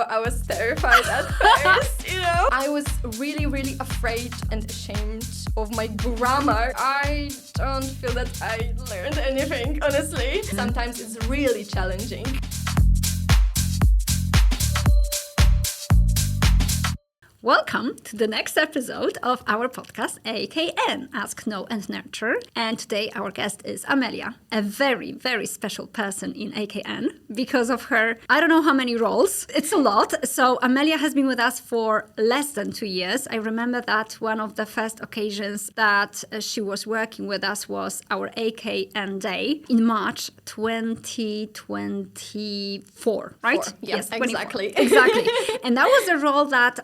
I was terrified at first, I was really, really afraid and ashamed of my grammar. I don't feel that I learned anything, honestly. Sometimes it's really challenging. Welcome to the next episode of our podcast, AKN, Ask, Know and Nurture. And today our guest is Amelia, a very, very special person in AKN because of her, I don't know how many roles. It's a lot. So Amelia has been with us for less than 2 years. I remember that one of the first occasions that she was working with us was our AKN day in March 2024, right? Yes, exactly. Exactly. And that was a role that...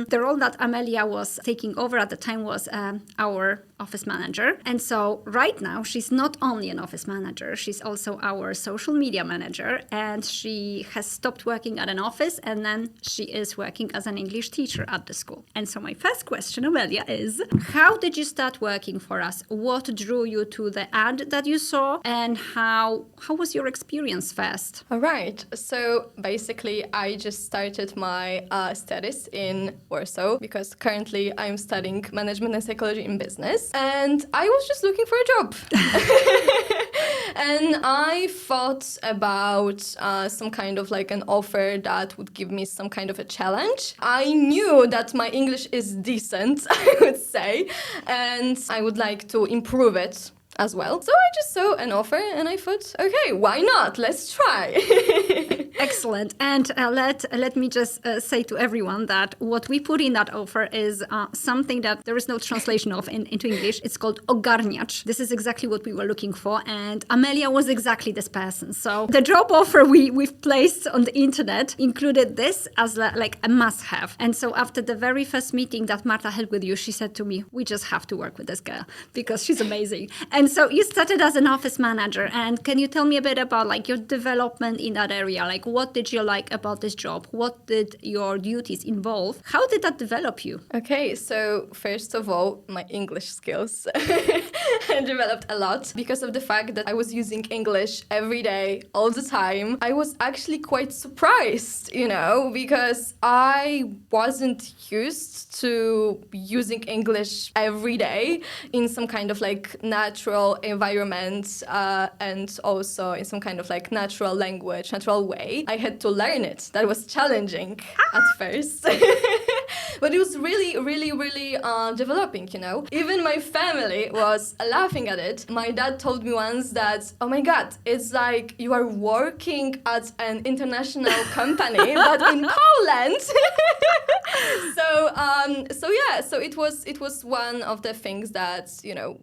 the role that Amelia was taking over at the time was our office manager. And so right now, she's not only an office manager, she's also our social media manager. And she has stopped working at an office and then she is working as an English teacher at the school. And so my first question, Amelia, is how did you start working for us? What drew you to the ad that you saw? And how was your experience first? All right. So basically, I just started my studies in Warsaw because currently I'm studying management and psychology in business. And I was just looking for a job. And I thought about some kind of like an offer that would give me some kind of a challenge. I knew that my English is decent, I would say, and I would like to improve it as well. So I just saw an offer and I thought, okay, why not? Let's try. Excellent. And let me just say to everyone that what we put in that offer is something that there is no translation of into English. It's called ogarniacz. This is exactly what we were looking for. And Amelia was exactly this person. So the job offer we've placed on the internet included this as like a must-have. And so after the very first meeting that Marta had with you, she said to me, we just have to work with this girl because she's amazing. And so you started as an office manager. And can you tell me a bit about like your development in that area? Like what did you like about this job? What did your duties involve? How did that develop you? Okay, so first of all, my English skills developed a lot because of the fact that I was using English every day, all the time. I was actually quite surprised, because I wasn't used to using English every day in some kind of like natural environment and also in some kind of like natural language, natural way. I had to learn it. That was challenging at first. But it was really, really, really developing, Even my family was laughing at it. My dad told me once that, oh my God, it's like you are working at an international company, but in Poland. So it was one of the things that,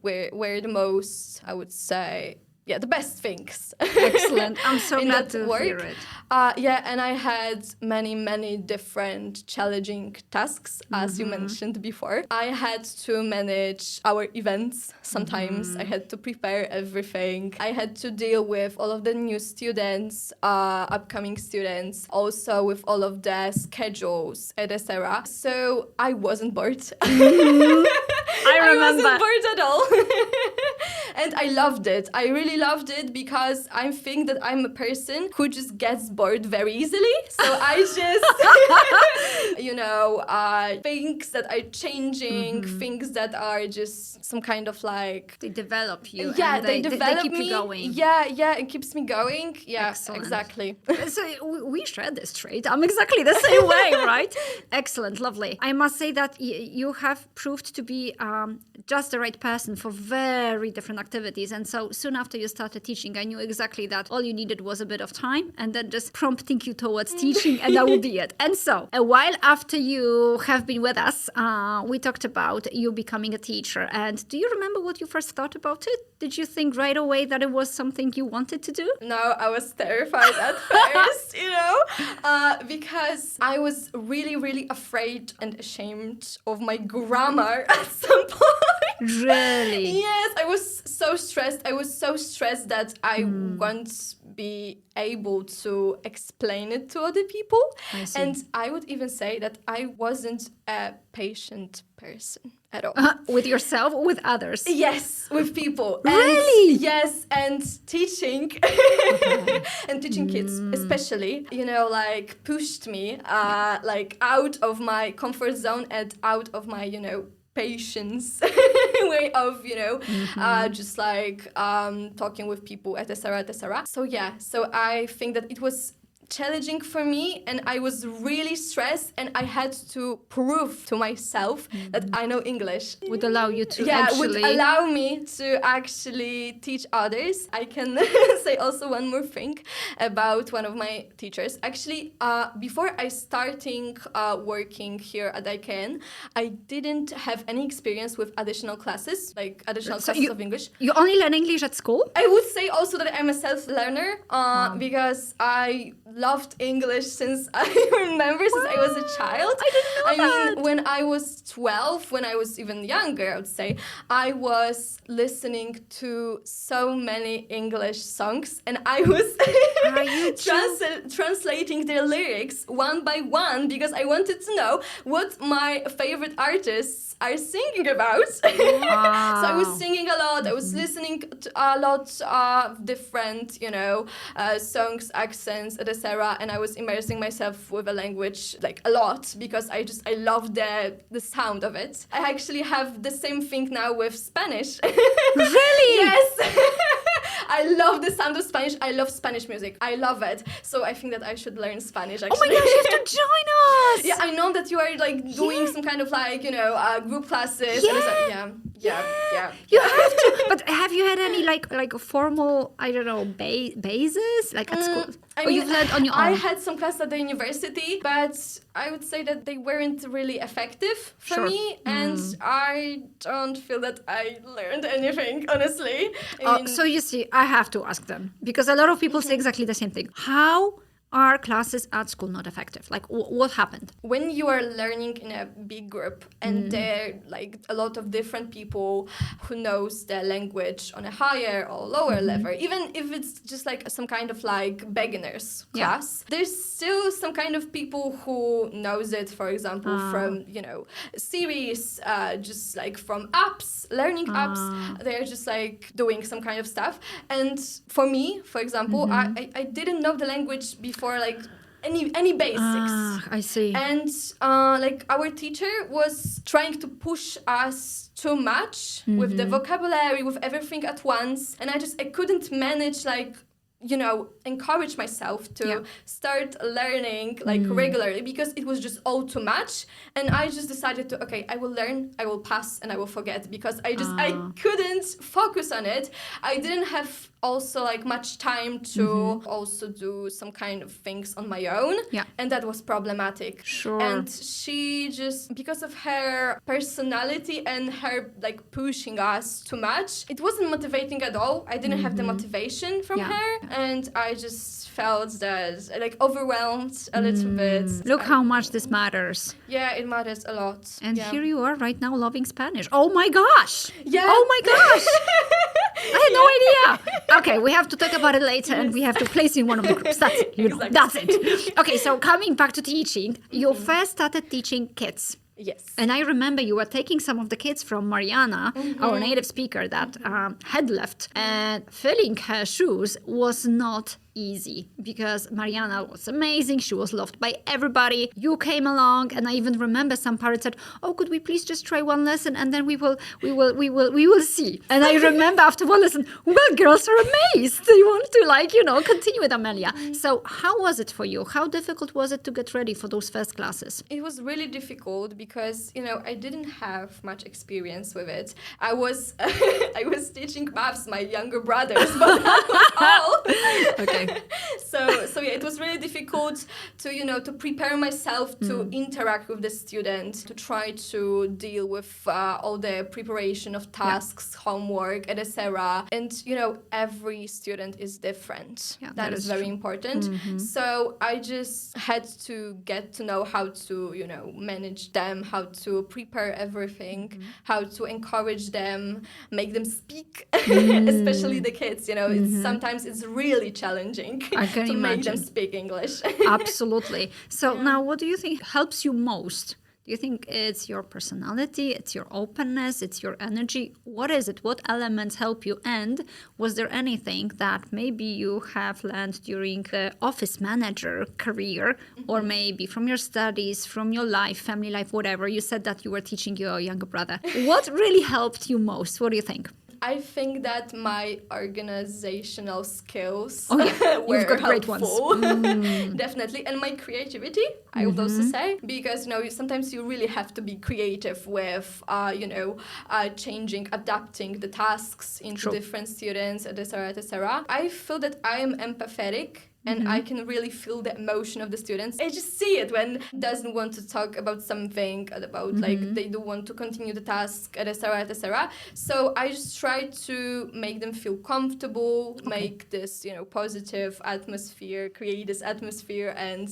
were the most, I would say, the best things. Excellent. I'm so glad to hear it. And I had many, many different challenging tasks, as you mentioned before. I had to manage our events. Sometimes I had to prepare everything. I had to deal with all of the new students, upcoming students, also with all of the schedules, etc. So I wasn't bored. I remember. I wasn't bored at all. And I loved it. I really loved it because I think that I'm a person who just gets bored very easily. So I just, things that are changing, things that are just some kind of like... They develop you. Yeah, and they develop they keep me. you going. Yeah, it keeps me going. Yeah, Excellent. Exactly. So we share this trait. I'm exactly the same way, right? Excellent, lovely. I must say that you have proved to be just the right person for very different activities. And so soon after you started teaching, I knew exactly that all you needed was a bit of time and then just prompting you towards teaching, and that would be it. And so a while after you have been with us, we talked about you becoming a teacher. And do you remember what you first thought about it? Did you think right away that it was something you wanted to do? No, I was terrified at first, because I was really, really afraid and ashamed of my grammar at some point. Really? Yes, I was so stressed. I was so stressed that I won't be able to explain it to other people. I see. And I would even say that I wasn't a patient person at all. With yourself or with others? Yes, with people. Really? And, yes, and teaching. And teaching kids, especially, like pushed me like out of my comfort zone and out of my, patience way of, just like talking with people, etc., etc. So yeah, so I think that it was challenging for me, and I was really stressed, and I had to prove to myself that I know English. Would allow you to Would allow me to actually teach others. I can say also one more thing about one of my teachers. Actually, before I starting working here at AKN, I didn't have any experience with additional classes, like additional classes of English. You only learn English at school? I would say also that I'm a self-learner because I loved English since I remember, since I was a child. I didn't know that. Mean, when I was 12, when I was even younger, I would say, I was listening to so many English songs, and I was translating their lyrics one by one because I wanted to know what my favorite artists are singing about. Wow. So I was singing a lot. I was listening to a lot of different, songs, accents, etc. And I was immersing myself with a language like a lot because I love the sound of it. I actually have the same thing now with Spanish. Really? Yes. I love the sound of Spanish. I love Spanish music. I love it. So I think that I should learn Spanish, actually. Oh my gosh, you have to join us! Yeah, I know that you are like doing some kind of like, group classes. Yeah. And it's like, yeah. You have to. But have you had any like formal, I don't know, bases like at school? You've learned on your own? I had some classes at the university, but I would say that they weren't really effective for me, and I don't feel that I learned anything, honestly. So you see, I have to ask them, because a lot of people say exactly the same thing. How are classes at school not effective? Like, what happened? When you are learning in a big group and there are like a lot of different people who knows the language on a higher or lower level, even if it's just like some kind of like beginners class, there's still some kind of people who knows it, for example, from, series, just like from apps, learning apps. They're just like doing some kind of stuff. And for me, for example, I didn't know the language before, like any basics. I see. And like our teacher was trying to push us too much with the vocabulary, with everything at once, and I couldn't manage like encourage myself to start learning like regularly because it was just all too much. And I just decided to, okay, I will learn, I will pass, and I will forget because I couldn't focus on it. I didn't have also like much time to also do some kind of things on my own. Yeah. And that was problematic. Sure. And she just, because of her personality and her like pushing us too much, it wasn't motivating at all. I didn't have the motivation from her. And I just felt that like overwhelmed a little bit. Look how much this matters. Yeah, it matters a lot. And here you are right now loving Spanish. Oh my gosh! Yeah. Oh my gosh! I had no idea. Okay, we have to talk about it later, and we have to place you in one of the groups. That's it. Exactly. That's it. Okay, so coming back to teaching, you first started teaching kids. Yes. And I remember you were taking some of the kids from Mariana, our native speaker that had left, and filling her shoes was not easy because Mariana was amazing. She was loved by everybody. You came along, and I even remember some parents said, "Oh, could we please just try one lesson, and then we will see." And I remember after one lesson, well, girls are amazed. They want to continue with Amelia. So how was it for you? How difficult was it to get ready for those first classes? It was really difficult because I didn't have much experience with it. I was I was teaching maths my younger brothers, but that was all. Okay. So yeah, it was really difficult to, to prepare myself to interact with the student, to try to deal with all the preparation of tasks, homework, etc. And, every student is different. Yeah, that is very important. So I just had to get to know how to, manage them, how to prepare everything, how to encourage them, make them speak, especially the kids, sometimes it's really challenging I can to make them imagine. speak English. Absolutely. So now what do you think helps you most? Do you think it's your personality, it's your openness, it's your energy? What is it? What elements help you? And was there anything that maybe you have learned during the office manager career, or maybe from your studies, from your life, family life, whatever? You said that you were teaching your younger brother. What really helped you most? What do you think? I think that my organizational skills Oh, yeah. were You've got great ones. helpful. Definitely. And my creativity, I would also say, because, sometimes you really have to be creative with, changing, adapting the tasks into True. different students, etc., etc. I feel that I am empathetic. And I can really feel the emotion of the students. I just see it when doesn't want to talk about something, about like they don't want to continue the task, etc., etc. So I just try to make them feel comfortable, make this, positive atmosphere, create this atmosphere, and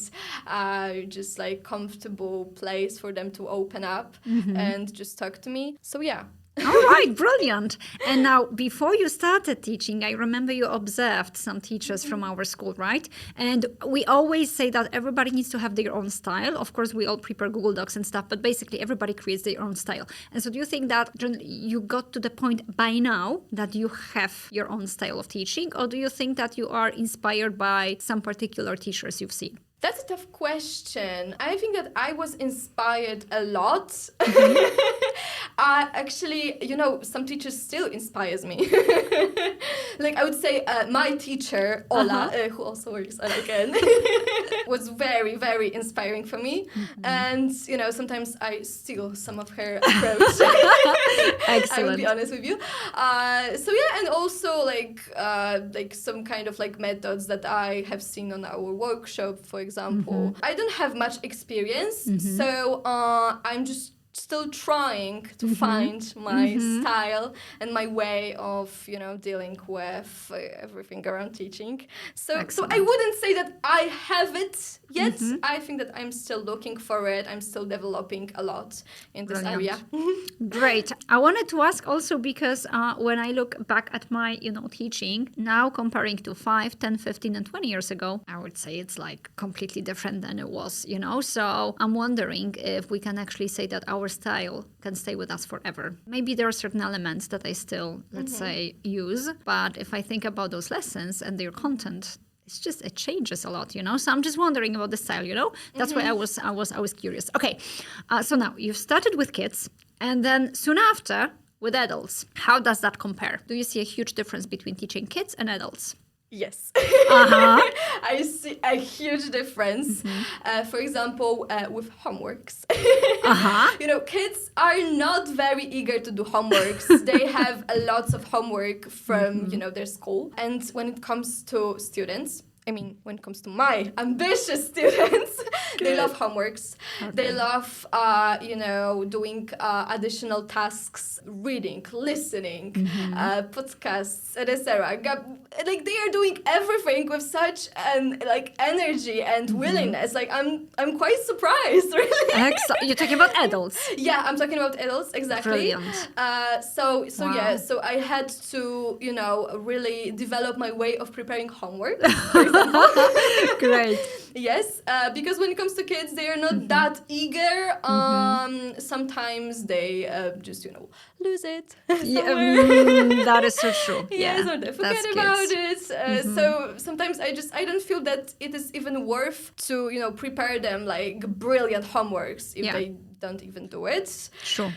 just like comfortable place for them to open up and just talk to me. So yeah. All right, brilliant. And now, before you started teaching, I remember you observed some teachers from our school, right? And we always say that everybody needs to have their own style. Of course, we all prepare Google Docs and stuff, but basically everybody creates their own style. And so do you think that you got to the point by now that you have your own style of teaching? Or do you think that you are inspired by some particular teachers you've seen? That's a tough question. I think that I was inspired a lot. Actually, some teachers still inspires me. Like I would say my teacher, Ola, who also works at AKN, was very, very inspiring for me. And, sometimes I steal some of her approach. Excellent. I will be honest with you. So yeah, and also like some kind of like methods that I have seen on our workshop, for example. I don't have much experience, so I'm just still trying to find my style and my way of, dealing with everything around teaching. So I wouldn't say that I have it yet. I think that I'm still looking for it. I'm still developing a lot in this area. Great. I wanted to ask also because when I look back at my, teaching now comparing to 5, 10, 15 and 20 years ago, I would say it's like completely different than it was, So I'm wondering if we can actually say that our style can stay with us forever. Maybe there are certain elements that I still, let's say, use. But if I think about those lessons and their content, it changes a lot, So I'm just wondering about the style, That's why I was curious. Okay, so now you've started with kids, and then soon after with adults. How does that compare? Do you see a huge difference between teaching kids and adults? Yes. I see a huge difference. For example, with homeworks. Kids are not very eager to do homeworks. They have a lots of homework from, their school. And when it comes to students, when it comes to my ambitious students, they love homeworks. Okay. They love, doing additional tasks, reading, listening, podcasts, etc. Like they are doing everything with such an energy and willingness. Like I'm quite surprised, really. You're talking about adults. Yeah, I'm talking about adults, exactly. Brilliant. So yeah, so I had to, really develop my way of preparing homework. For example. Great. Yes, because when it comes to kids, they are not that eager. Sometimes they just, lose it. That is so true. Yes, or they forget about it. So sometimes I don't feel that it is even worth to, prepare them like brilliant homeworks if they don't even do it. Sure.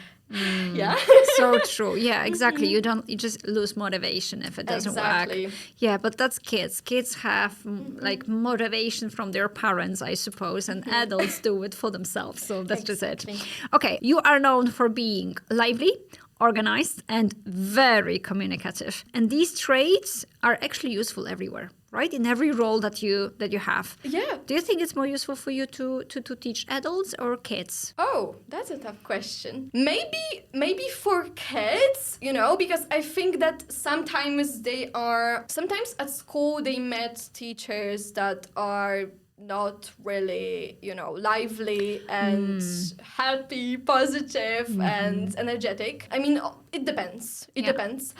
Yeah. So true. Yeah, exactly. You just lose motivation if it doesn't work. Yeah, but that's kids. Kids have like motivation from their parents, I suppose, and adults do it for themselves. So that's just it. Okay, you are known for being lively, organized, and very communicative. And these traits are actually useful everywhere. right? In every role that you have. Yeah. Do you think it's more useful for you to teach adults or kids? Oh, that's a tough question. Maybe for kids, because I think that sometimes at school they met teachers that are not really, lively and happy, positive and energetic. I mean, it depends. It depends.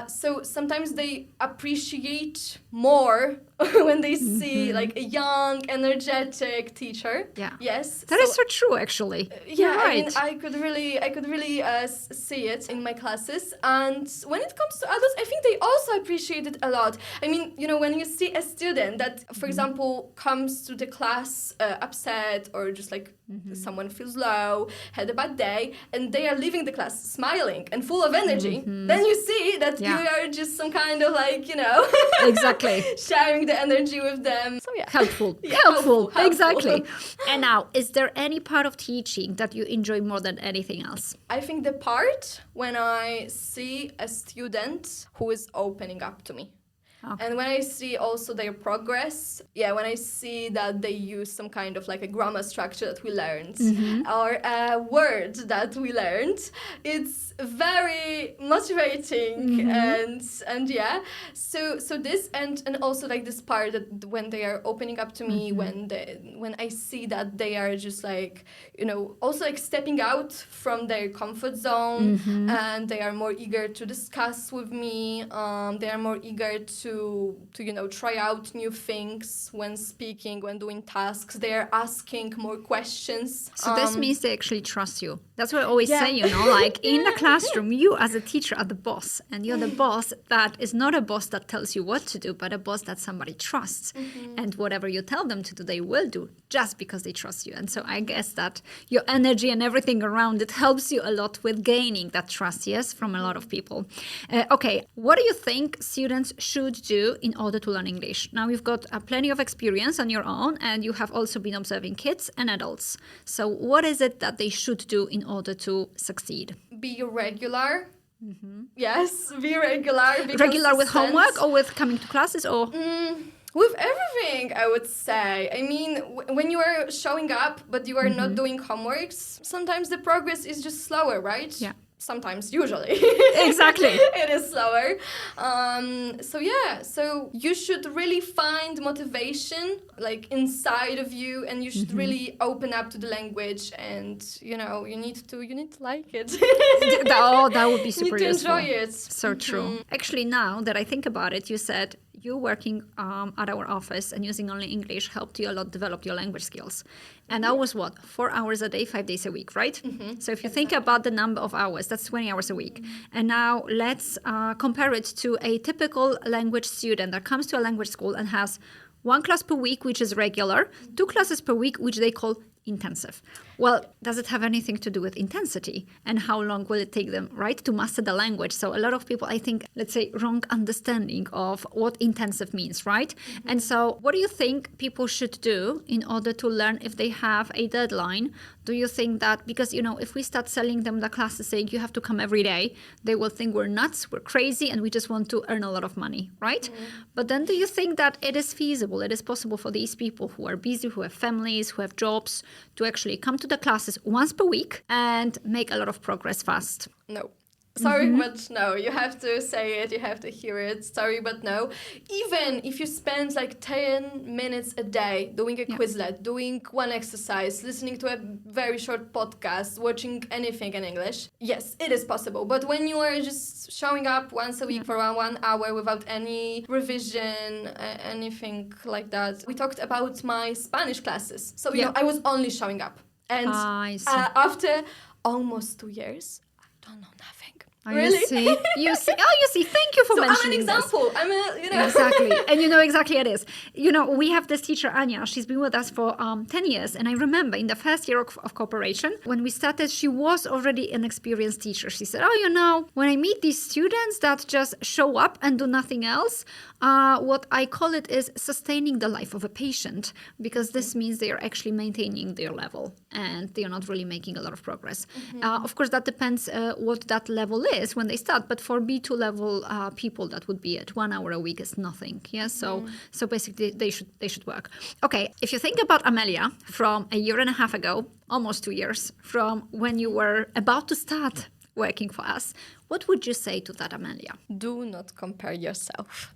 So sometimes they appreciate more when they see like a young, energetic teacher. Yeah. Yes. That is so true, actually. Yeah, You're right. I could really see it in my classes. And when it comes to adults, I think they also appreciate it a lot. I mean, when you see a student that, for example, comes to the class upset or just like someone feels low, had a bad day, and they are leaving the class smiling and full of energy, then you see that you are just some kind of like, Exactly. sharing the energy with them. So yeah. Helpful. Yeah, helpful. helpful. Exactly. And now, is there any part of teaching that you enjoy more than anything else? I think the part when I see a student who is opening up to me. Okay. And when I see also their progress, when I see that they use some kind of like a grammar structure that we learned or a word that we learned, it's very motivating and yeah. So this and also like this part that when they are opening up to me, when I see that they are just like, also like stepping out from their comfort zone and they are more eager to discuss with me, they are more eager to try out new things when speaking, when doing tasks. They are asking more questions. So this means they actually trust you. That's what I always say, like in the classroom, you as a teacher are the boss, and you're the boss that is not a boss that tells you what to do, but a boss that somebody trusts. And whatever you tell them to do, they will do just because they trust you. And so I guess that your energy and everything around it helps you a lot with gaining that trust, yes, from a lot of people. Okay, what do you think students should do in order to learn English? Now you've got plenty of experience on your own, and you have also been observing kids and adults. So what is it that they should do in order to succeed? Be regular. Yes, be regular. Regular with homework or with coming to classes or? With everything, I would say. I mean, when you are showing up but you are not doing homeworks, sometimes the progress is just slower, right? Yeah. Sometimes, usually. Exactly. It is slower. So you should really find motivation like inside of you, and you should really open up to the language, and you need to like it. That would be super you need to useful. enjoy it. So true. Actually, now that I think about it, you said you working at our office and using only English helped you a lot develop your language skills. And that was 4 hours a day, 5 days a week, right? So if you think about the number of hours, that's 20 hours a week. And now let's compare it to a typical language student that comes to a language school and has 1 class per week, which is regular, 2 classes per week, which they call intensive. Well, does it have anything to do with intensity? And how long will it take them, right, to master the language? So a lot of people, I think, let's say, wrong understanding of what intensive means, right? And so what do you think people should do in order to learn if they have a deadline? Do you think that, because, if we start selling them the classes saying you have to come every day, they will think we're nuts, we're crazy, and we just want to earn a lot of money, right? But then do you think that it is feasible, it is possible for these people who are busy, who have families, who have jobs, to actually come to the classes once per week and make a lot of progress fast? No. Sorry, but no. You have to say it. You have to hear it. Sorry, but no. Even if you spend like 10 minutes a day doing a Quizlet, doing one exercise, listening to a very short podcast, watching anything in English, yes, it is possible. But when you are just showing up once a week for 1 hour without any revision, anything like that. We talked about my Spanish classes. So, I was only showing up. And after almost 2 years, I don't know nothing. Really? You see. Thank you for mentioning I'm an example. This. Exactly. And exactly it is. We have this teacher, Anya. She's been with us for 10 years. And I remember in the first year of cooperation, when we started, she was already an experienced teacher. She said, when I meet these students that just show up and do nothing else, what I call it is sustaining the life of a patient, because this means they are actually maintaining their level and they are not really making a lot of progress. Of course, that depends what that level is. is when they start, but for B2 level people, that would be it. 1 hour a week is nothing. Yeah, so basically they should work. Okay, if you think about Amelia from a year and a half ago, almost 2 years, from when you were about to start working for us, what would you say to that, Amelia? Do not compare yourself.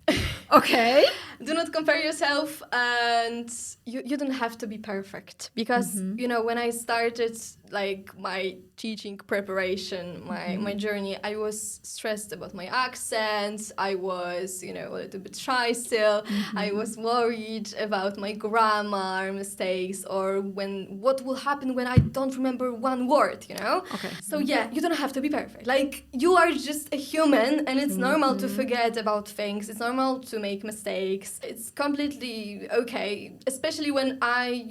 Okay. Do not compare yourself, and you don't have to be perfect, because when I started like my teaching preparation, my journey, I was stressed about my accent. I was a little bit shy still. I was worried about my grammar mistakes, or what will happen when I don't remember one word, Okay. So yeah, you don't have to be perfect. Like, you are just a human, and it's normal to forget about things. It's normal to make mistakes. It's completely okay, especially when I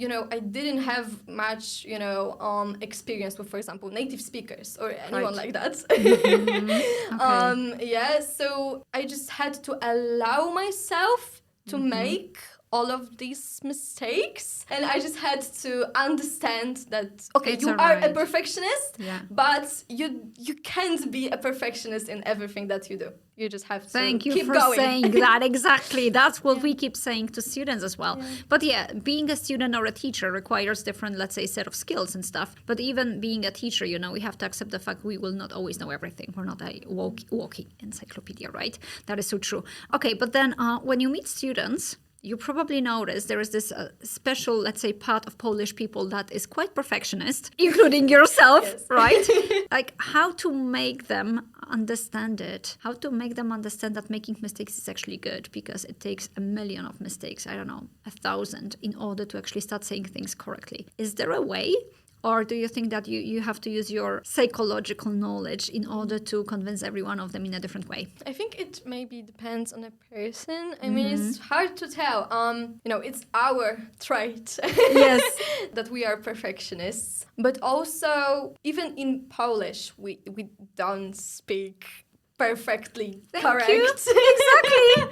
didn't have much, experience with, for example, native speakers or anyone like that. Okay. So I just had to allow myself to make all of these mistakes, and I just had to understand that It's you all are right. a perfectionist, Yeah. but you can't be a perfectionist in everything that you do. You just have to Thank you keep for going. saying that. Exactly. That's what we keep saying to students as well. But yeah, being a student or a teacher requires different, let's say, set of skills and stuff. But even being a teacher, we have to accept the fact we will not always know everything. We're not a walking encyclopedia, right? That is so true. Okay, but then when you meet students, you probably notice there is this special, let's say, part of Polish people that is quite perfectionist, including yourself, right? Like, how to make them understand it, how to make them understand that making mistakes is actually good, because it takes a million of mistakes, 1,000, in order to actually start saying things correctly. Is there a way? Or do you think that you have to use your psychological knowledge in order to convince every one of them in a different way? I think it maybe depends on a person. I mean, it's hard to tell. It's our trait. Yes. That we are perfectionists. But also, even in Polish, we don't speak perfectly correct. You. Exactly.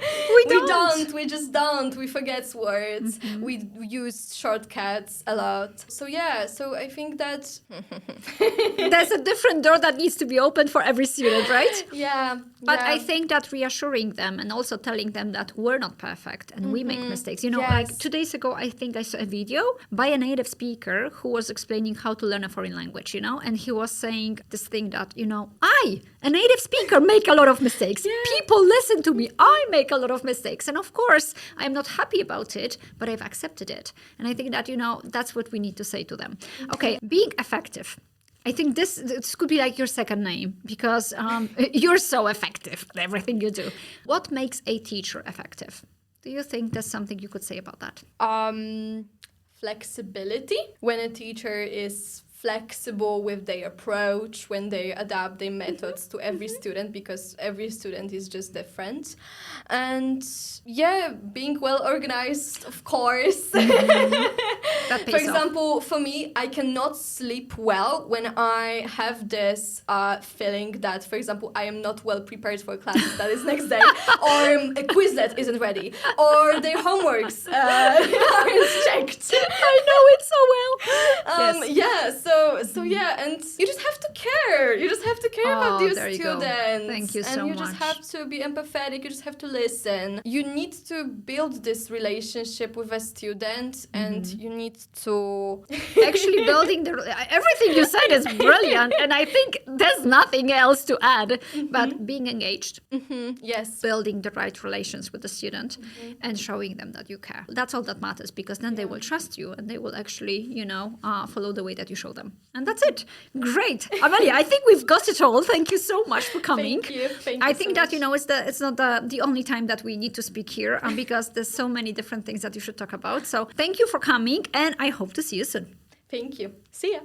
We just don't. We forget words. We use shortcuts a lot. So yeah, I think that there's a different door that needs to be opened for every student, right? Yeah. But I think that reassuring them and also telling them that we're not perfect and we make mistakes. Like 2 days ago, I think I saw a video by a native speaker who was explaining how to learn a foreign language, and he was saying this thing that, I, a native speaker, make a lot of mistakes. People listen to me. I make a lot of mistakes. And of course, I'm not happy about it, but I've accepted it. And I think that, that's what we need to say to them. Okay, being effective. I think this could be like your second name, because you're so effective at everything you do. What makes a teacher effective? Do you think there's something you could say about that? Flexibility. When a teacher is flexible with their approach, when they adapt their methods to every student, because every student is just different. And being well organized, of course. For example, for me, I cannot sleep well when I have this feeling that, for example, I am not well prepared for class that is next day, or a quiz that isn't ready, or their homeworks aren't checked. I know it so well. And you just have to care. You just have to care about your students. Thank you so much. And you just have to be empathetic. You just have to listen. You need to build this relationship with a student, and you need to... Actually, building everything you said is brilliant, and I think there's nothing else to add, but being engaged. Yes. Building the right relations with the student and showing them that you care. That's all that matters, because then they will trust you and they will actually, follow the way that you show them. And that's it. Great. Amelia, I think we've got it all. Thank you so much for coming. Thank you. I think that, it's not the only time that we need to speak here, because there's so many different things that you should talk about. So thank you for coming, and I hope to see you soon. Thank you. See ya.